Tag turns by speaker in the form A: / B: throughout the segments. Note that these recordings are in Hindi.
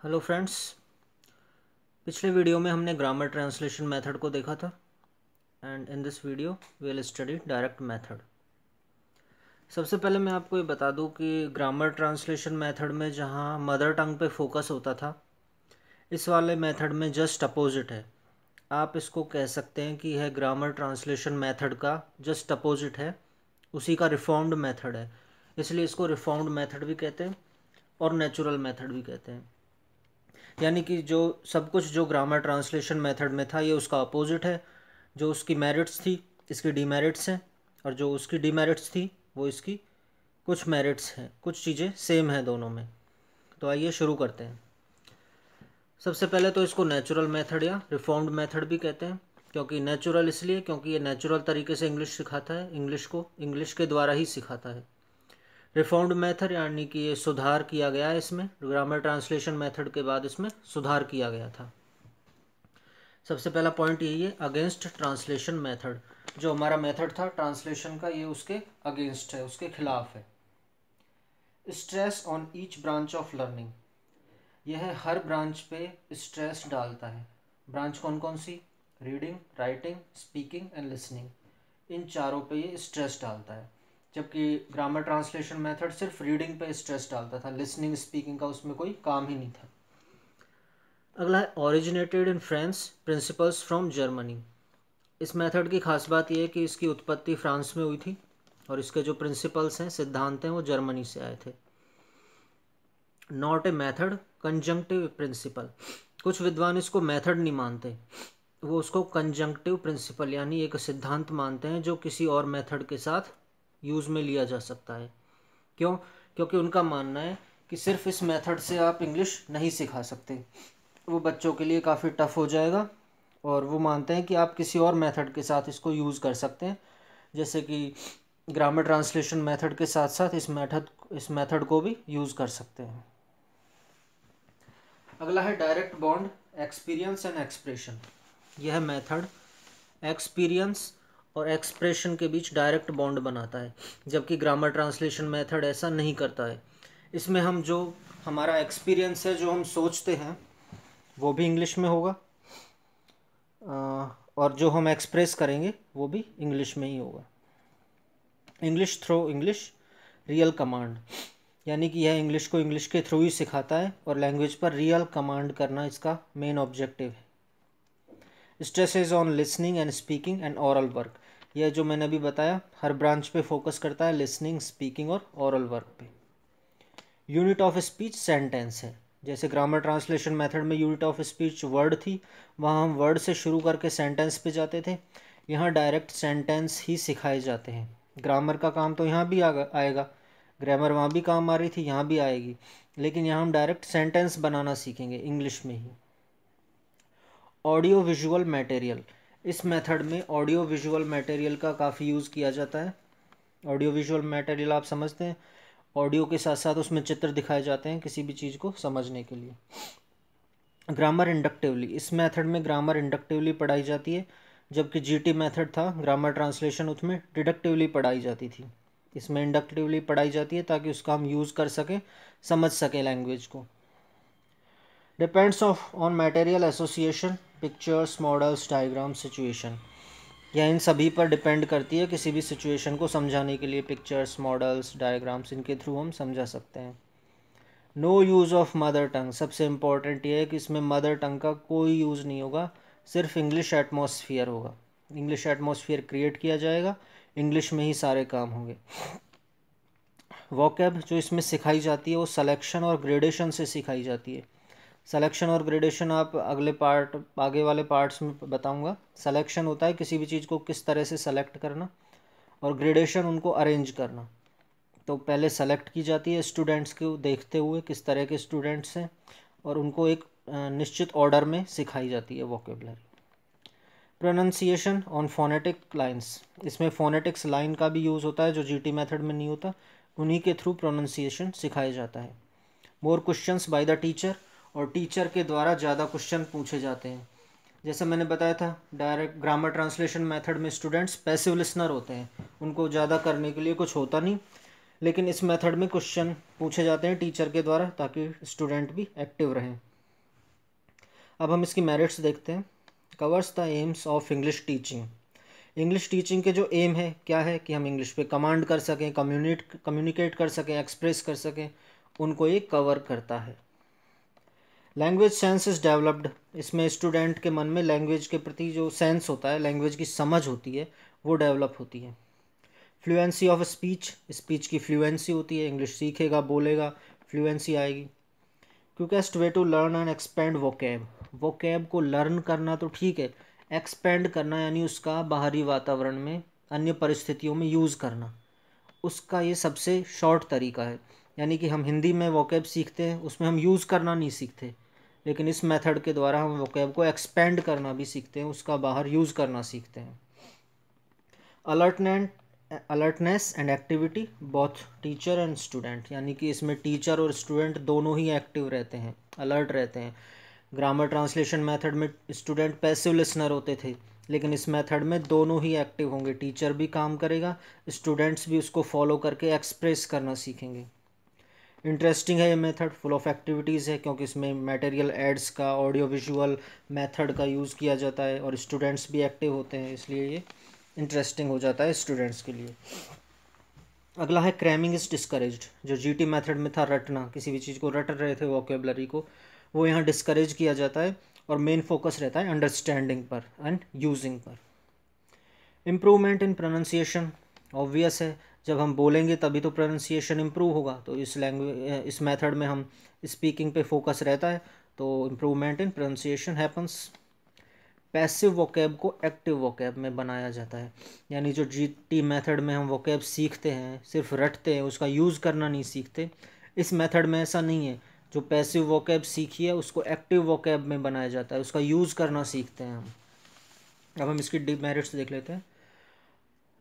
A: Hello friends. पिछले वीडियो में हमने ग्रामर ट्रांसलेशन मेथड को देखा था and in this video we will study direct method. सबसे पहले मैं आपको ये बता दूं कि ग्रामर ट्रांसलेशन मेथड में जहां मदर टंग पे फोकस होता था, इस वाले मेथड में जस्ट अपोजिट है। आप इसको कह सकते हैं कि यह ग्रामर ट्रांसलेशन मेथड का जस्ट अपोजिट है, उसी का रिफॉर्म्ड मेथड है। इसलिए इसको रिफॉर्म्ड मेथड भी कहते हैं और नेचुरल मेथड भी कहते हैं। यानी कि जो सब कुछ जो ग्रामर ट्रांसलेशन मेथड में था ये उसका अपोजिट है। जो उसकी मेरिट्स थी इसकी डीमेरिट्स हैं, और जो उसकी डीमेरिट्स थी वो इसकी कुछ मेरिट्स हैं। कुछ चीज़ें सेम हैं दोनों में। तो आइए शुरू करते हैं। सबसे पहले तो इसको नेचुरल मेथड या रिफॉर्म्ड मेथड भी कहते हैं। क्योंकि नेचुरल इसलिए क्योंकि ये नेचुरल तरीके से इंग्लिश सिखाता है, इंग्लिश को इंग्लिश के द्वारा ही सिखाता है। रिफॉर्म्ड मेथड यानी कि ये सुधार किया गया है, इसमें ग्रामर ट्रांसलेशन मेथड के बाद इसमें सुधार किया गया था। सबसे पहला पॉइंट यही है, अगेंस्ट ट्रांसलेशन मेथड। जो हमारा मेथड था ट्रांसलेशन का, ये उसके अगेंस्ट है, उसके खिलाफ है। Stress on each branch of learning, यह हर ब्रांच पे स्ट्रेस डालता है। ब्रांच कौन कौन सी? Reading, writing, speaking and listening. इन चारों पे ये स्ट्रेस डालता है। जबकि ग्रामर ट्रांसलेशन मेथड सिर्फ रीडिंग पे स्ट्रेस डालता था, लिसनिंग स्पीकिंग का उसमें कोई काम ही नहीं था। अगला है originated in France, principles from Germany. इस मेथड की खास बात यह है कि इसकी उत्पत्ति फ्रांस में हुई थी और इसके जो प्रिंसिपल्स हैं, सिद्धांत हैं, वो जर्मनी से आए थे। Not a method, conjunctive principle. कुछ विद्वान इसको मेथड नहीं मानते, वो उसको कंजंक्टिव प्रिंसिपल यानी एक सिद्धांत मानते हैं जो किसी और मेथड के साथ यूज़ में लिया जा सकता है। क्यों? क्योंकि उनका मानना है कि सिर्फ इस मेथड से आप इंग्लिश नहीं सिखा सकते, वो बच्चों के लिए काफ़ी टफ हो जाएगा। और वो मानते हैं कि आप किसी और मेथड के साथ इसको यूज़ कर सकते हैं, जैसे कि ग्रामर ट्रांसलेशन मेथड के साथ साथ इस मेथड को भी यूज़ कर सकते हैं। अगला है direct bond, experience and expression. यह मेथड एक्सपीरियंस और एक्सप्रेशन के बीच डायरेक्ट बॉन्ड बनाता है, जबकि ग्रामर ट्रांसलेशन मेथड ऐसा नहीं करता है। इसमें हम जो हमारा एक्सपीरियंस है, जो हम सोचते हैं, वो भी इंग्लिश में होगा और जो हम एक्सप्रेस करेंगे वो भी इंग्लिश में ही होगा। English through English real command, यानी कि यह इंग्लिश को इंग्लिश के थ्रू ही सिखाता है और लैंग्वेज पर रियल कमांड करना इसका मेन ऑब्जेक्टिव है। Stresses on listening and speaking and oral work. यह जो मैंने अभी बताया हर ब्रांच पे फोकस करता है, लिसनिंग, स्पीकिंग और ओरल वर्क पे। यूनिट ऑफ स्पीच सेंटेंस है। जैसे ग्रामर ट्रांसलेशन मेथड में यूनिट ऑफ स्पीच वर्ड थी, वहाँ हम वर्ड से शुरू करके सेंटेंस पे जाते थे। यहाँ डायरेक्ट सेंटेंस ही सिखाए जाते हैं। ग्रामर का काम तो यहाँ भी आएगा, ग्रामर वहाँ भी काम आ रही थी, यहाँ भी आएगी, लेकिन यहाँ हम डायरेक्ट सेंटेंस बनाना सीखेंगे इंग्लिश में ही। ऑडियो विजुअल मटेरियल, इस मेथड में ऑडियो विजुअल मटेरियल का काफ़ी यूज़ किया जाता है। ऑडियो विजुअल मटेरियल आप समझते हैं, ऑडियो के साथ साथ उसमें चित्र दिखाए जाते हैं किसी भी चीज़ को समझने के लिए। ग्रामर इंडक्टिवली, इस मेथड में ग्रामर इंडक्टिवली पढ़ाई जाती है, जबकि जीटी मेथड था ग्रामर ट्रांसलेशन, उसमें डिडक्टिवली पढ़ाई जाती थी। इसमें इंडक्टिवली पढ़ाई जाती है ताकि उसका हम यूज़ कर सकें, समझ सकें लैंग्वेज को। Depends on material association, pictures, models, diagram, situation. यह इन सभी पर डिपेंड करती है किसी भी सिचुएशन को समझाने के लिए। पिक्चर्स, मॉडल्स, डायग्राम्स, इनके थ्रू हम समझा सकते हैं। No use of mother tongue, सबसे इम्पॉर्टेंट ये है कि इसमें मदर टंग का कोई यूज़ नहीं होगा, सिर्फ इंग्लिश एटमॉस्फेयर होगा। इंग्लिश एटमॉस्फेयर क्रिएट किया जाएगा, इंग्लिश में ही सारे काम होंगे। वोकैब जो इसमें सिखाई जाती है वो सिलेक्शन और ग्रेडेशन से सिखाई जाती है। सिलेक्शन और ग्रेडेशन आप आगे वाले पार्ट्स में बताऊंगा। सिलेक्शन होता है किसी भी चीज़ को किस तरह से सेलेक्ट करना, और ग्रेडेशन उनको अरेंज करना। तो पहले सेलेक्ट की जाती है स्टूडेंट्स को देखते हुए किस तरह के स्टूडेंट्स हैं, और उनको एक निश्चित ऑर्डर में सिखाई जाती है vocabulary. Pronunciation on phonetic lines, इसमें फोनेटिक्स लाइन का भी यूज़ होता है जो जीटी मेथड में नहीं होता, उन्हीं के थ्रू प्रोनाउंसिएशन सिखाया जाता है। More questions by the teacher, और टीचर के द्वारा ज़्यादा क्वेश्चन पूछे जाते हैं। जैसे मैंने बताया था डायरेक्ट ग्रामर ट्रांसलेशन मेथड में स्टूडेंट्स पैसिव लिसनर होते हैं, उनको ज़्यादा करने के लिए कुछ होता नहीं, लेकिन इस मेथड में क्वेश्चन पूछे जाते हैं टीचर के द्वारा ताकि स्टूडेंट भी एक्टिव रहें। अब हम इसकी मेरिट्स देखते हैं। Covers the AIIMS of English teaching. English teaching के जो एम है क्या है कि हम इंग्लिश पे कमांड कर सकें, कम्युनिकेट कर सकें, एक्सप्रेस कर सकें, उनको ये कवर करता है। Language sense is developed. इसमें स्टूडेंट के मन में लैंग्वेज के प्रति जो सेंस होता है, लैंग्वेज की समझ होती है, वो डेवलप होती है। फ्लुएंसी ऑफ स्पीच, स्पीच की फ्लुएंसी होती है, इंग्लिश सीखेगा, बोलेगा, फ्लुएंसी आएगी। Quickest way to learn and expand vocab. Vocab को लर्न करना तो ठीक है, एक्सपेंड करना यानी उसका बाहरी वातावरण में, अन्य परिस्थितियों में यूज़ करना, उसका ये सबसे शॉर्ट तरीका है। यानी कि हम हिंदी में वोकैब सीखते हैं, उसमें हम यूज़ करना नहीं सीखते, लेकिन इस मेथड के द्वारा हम वोकैब को एक्सपेंड करना भी सीखते हैं, उसका बाहर यूज़ करना सीखते हैं। Alertness and activity both teacher and student, यानी कि इसमें टीचर और स्टूडेंट दोनों ही एक्टिव रहते हैं, अलर्ट रहते हैं। ग्रामर ट्रांसलेशन मेथड में स्टूडेंट पैसिव लिसनर होते थे, लेकिन इस मेथड में दोनों ही एक्टिव होंगे, टीचर भी काम करेगा, स्टूडेंट्स भी उसको फॉलो करके एक्सप्रेस करना सीखेंगे। इंटरेस्टिंग है ये मेथड, फुल ऑफ एक्टिविटीज़ है, क्योंकि इसमें मटेरियल एड्स का, ऑडियो विजुअल मेथड का यूज़ किया जाता है और स्टूडेंट्स भी एक्टिव होते हैं, इसलिए ये इंटरेस्टिंग हो जाता है स्टूडेंट्स के लिए। अगला है क्रैमिंग इज़ डिस्करेज्ड। जो जीटी मेथड में था रटना, किसी भी चीज़ को रट रहे थे वोकेबलरी को, वो यहाँ डिस्करेज किया जाता है और मेन फोकस रहता है अंडरस्टैंडिंग पर एंड यूजिंग पर। इम्प्रूवमेंट इन प्रोनाउंसिएशन, ऑब्वियस है, जब हम बोलेंगे तभी तो प्रोनाउंसिएशन इम्प्रूव होगा, तो इस मेथड में हम स्पीकिंग पे फोकस रहता है, तो improvement in pronunciation happens. Passive vocab को एक्टिव वोकैब में बनाया जाता है, यानी जो जीटी मेथड में हम वोकैब सीखते हैं, सिर्फ रटते हैं, उसका यूज़ करना नहीं सीखते, इस मेथड में ऐसा नहीं है। जो पैसिव वोकैब सीखी है उसको एक्टिव वोकैब में बनाया जाता है, उसका यूज़ करना सीखते हैं हम। अब हम इसकी डिमेरिट्स देख लेते हैं।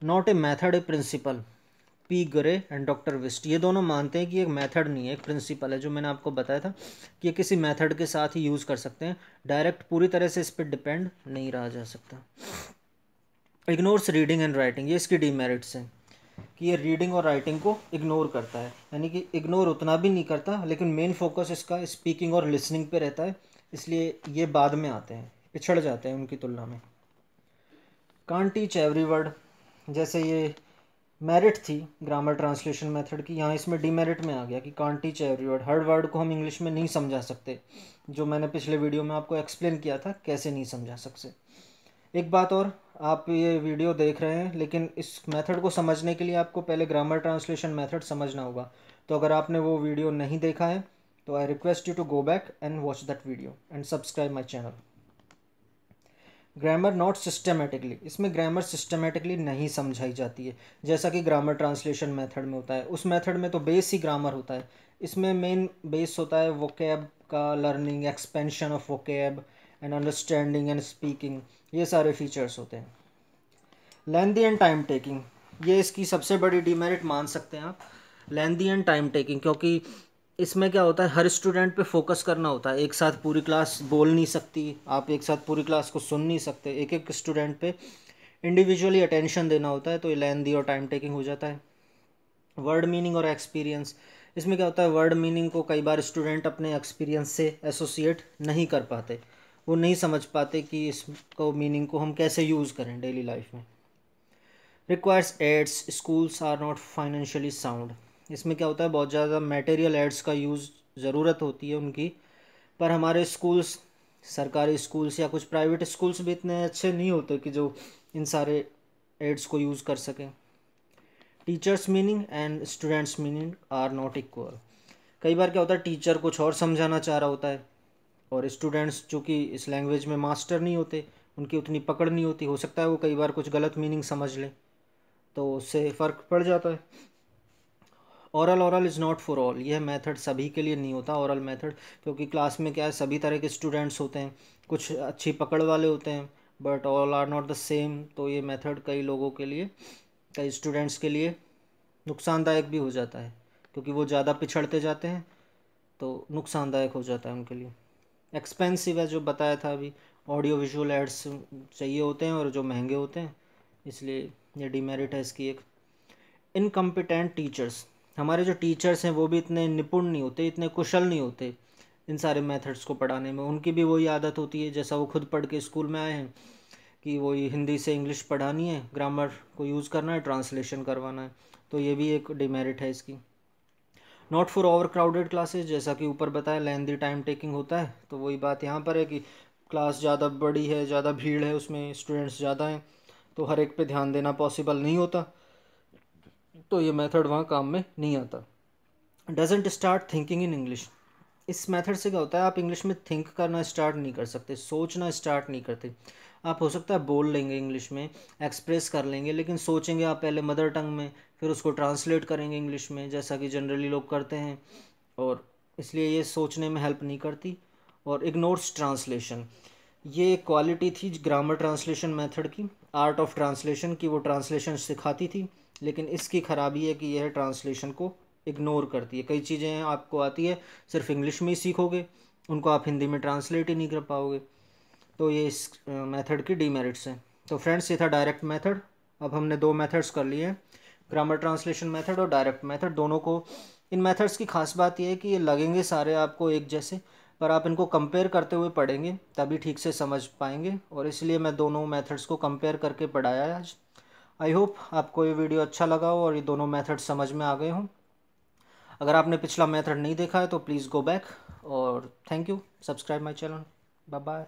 A: Not a method a principle. P Gurrey and doctor West ये दोनों मानते हैं कि एक मेथड नहीं है, एक प्रिंसिपल है, जो मैंने आपको बताया था कि ये किसी मेथड के साथ ही यूज़ कर सकते हैं, डायरेक्ट पूरी तरह से इस पर डिपेंड नहीं रहा जा सकता। इग्नोर्स रीडिंग एंड राइटिंग, ये इसकी डीमेरिट्स हैं कि ये रीडिंग और राइटिंग को इग्नोर करता है, यानी कि इग्नोर उतना भी नहीं करता, लेकिन मेन फोकस इसका स्पीकिंग और लिसनिंग पे रहता है, इसलिए ये बाद में आते हैं, पिछड़ जाते हैं उनकी तुलना में। कांट टीच एवरी वर्ड, जैसे ये मेरिट थी ग्रामर ट्रांसलेशन मेथड की, यहाँ इसमें डीमेरिट में आ गया कि can't teach every word, her word को हम इंग्लिश में नहीं समझा सकते, जो मैंने पिछले वीडियो में आपको एक्सप्लेन किया था कैसे नहीं समझा सकते। एक बात और, आप ये वीडियो देख रहे हैं, लेकिन इस मेथड को समझने के लिए आपको पहले ग्रामर ट्रांसलेशन मेथड समझना होगा, तो अगर आपने वो वीडियो नहीं देखा है तो I request you to go back and watch that video and subscribe my channel. Grammar not systematically, इसमें ग्रामर सिस्टमेटिकली नहीं समझाई जाती है, जैसा कि ग्रामर ट्रांसलेशन मेथड में होता है। उस मेथड में तो बेस ही ग्रामर होता है, इसमें मेन बेस होता है वोकैब का learning, expansion of vocab and understanding and speaking, ये सारे फीचर्स होते हैं। लेंदी एंड टाइम टेकिंग, ये इसकी सबसे बड़ी डीमेरिट मान सकते हैं आप, लेंदी एंड टाइम टेकिंग, क्योंकि इसमें क्या होता है, हर स्टूडेंट पे फोकस करना होता है, एक साथ पूरी क्लास बोल नहीं सकती, आप एक साथ पूरी क्लास को सुन नहीं सकते, एक एक स्टूडेंट पे इंडिविजुअली अटेंशन देना होता है, तो ये लेंदी और टाइम टेकिंग हो जाता है। वर्ड मीनिंग और एक्सपीरियंस, इसमें क्या होता है, वर्ड मीनिंग को कई बार स्टूडेंट अपने एक्सपीरियंस से एसोसिएट नहीं कर पाते, वो नहीं समझ पाते कि इसको मीनिंग को हम कैसे यूज़ करें डेली लाइफ में। Requires aids, schools are not financially sound, इसमें क्या होता है, बहुत ज़्यादा मटेरियल एड्स का यूज़ ज़रूरत होती है उनकी, पर हमारे स्कूल्स, सरकारी स्कूल्स या कुछ प्राइवेट स्कूल्स भी इतने अच्छे नहीं होते कि जो इन सारे एड्स को यूज़ कर सकें। Teachers meaning and students meaning are not equal, कई बार क्या होता है, टीचर कुछ और समझाना चाह रहा होता है और स्टूडेंट्स चूँकि इस लैंग्वेज में मास्टर नहीं होते, उनकी उतनी पकड़ नहीं होती, हो सकता है वो कई बार कुछ गलत मीनिंग समझ लें, तो उससे फ़र्क पड़ जाता है। Oral is not for all, यह मेथड सभी के लिए नहीं होता ओरल मेथड, क्योंकि क्लास में क्या है, सभी तरह के स्टूडेंट्स होते हैं, कुछ अच्छी पकड़ वाले होते हैं, but all are not the same, तो ये मेथड कई लोगों के लिए, कई स्टूडेंट्स के लिए नुकसानदायक भी हो जाता है, क्योंकि वो ज़्यादा पिछड़ते जाते हैं, तो नुकसानदायक हो जाता है उनके लिए। एक्सपेंसिव है, जो बताया था अभी, ऑडियो विजुअल एड्स चाहिए होते हैं और जो महंगे होते हैं, इसलिए ये डिमेरिट है इसकी एक। इनकम्पिटेंट टीचर्स, हमारे जो टीचर्स हैं वो भी इतने निपुण नहीं होते, इतने कुशल नहीं होते इन सारे मेथड्स को पढ़ाने में। उनकी भी वही आदत होती है, जैसा वो खुद पढ़ के स्कूल में आए हैं, कि वही हिंदी से इंग्लिश पढ़ानी है, ग्रामर को यूज़ करना है, ट्रांसलेशन करवाना है। तो ये भी एक डिमेरिट है इसकी। Not for over crowded classes, जैसा कि ऊपर बताया लेंदी टाइम टेकिंग होता है, तो वही बात यहाँ पर है कि क्लास ज़्यादा बड़ी है, ज़्यादा भीड़ है, उसमें स्टूडेंट्स ज़्यादा हैं, तो हर एक पे ध्यान देना पॉसिबल नहीं होता, तो ये मेथड वहाँ काम में नहीं आता। Doesn't start thinking in English, इस मेथड से क्या होता है, आप इंग्लिश में थिंक करना स्टार्ट नहीं कर सकते, सोचना स्टार्ट नहीं करते। आप हो सकता है बोल लेंगे इंग्लिश में, एक्सप्रेस कर लेंगे, लेकिन सोचेंगे आप पहले मदर टंग में, फिर उसको ट्रांसलेट करेंगे इंग्लिश में, जैसा कि जनरली लोग करते हैं, और इसलिए ये सोचने में हेल्प नहीं करती। और इग्नोर्स ट्रांसलेशन, ये क्वालिटी थी ग्रामर ट्रांसलेशन मेथड की, आर्ट ऑफ ट्रांसलेशन की, वो ट्रांसलेशन सिखाती थी, लेकिन इसकी खराबी है कि यह ट्रांसलेशन को इग्नोर करती है। कई चीज़ें आपको आती है, सिर्फ इंग्लिश में ही सीखोगे, उनको आप हिंदी में ट्रांसलेट ही नहीं कर पाओगे, तो ये इस मेथड की डीमेरिट्स हैं। तो फ्रेंड्स, ये था डायरेक्ट मेथड। अब हमने दो मेथड्स कर लिए हैं, ग्रामर ट्रांसलेशन मेथड और डायरेक्ट मेथड। दोनों को, इन मेथड्स की खास बात यह है कि ये लगेंगे सारे आपको एक जैसे, पर आप इनको कंपेयर करते हुए पढ़ेंगे तभी ठीक से समझ पाएंगे, और इसलिए मैं दोनों मेथड्स को कंपेयर करके पढ़ाया है आज। आई होप आपको ये वीडियो अच्छा लगा हो और ये दोनों मेथड समझ में आ गए हों। अगर आपने पिछला मेथड नहीं देखा है तो प्लीज़ गो बैक, और thank you, subscribe my channel, bye bye.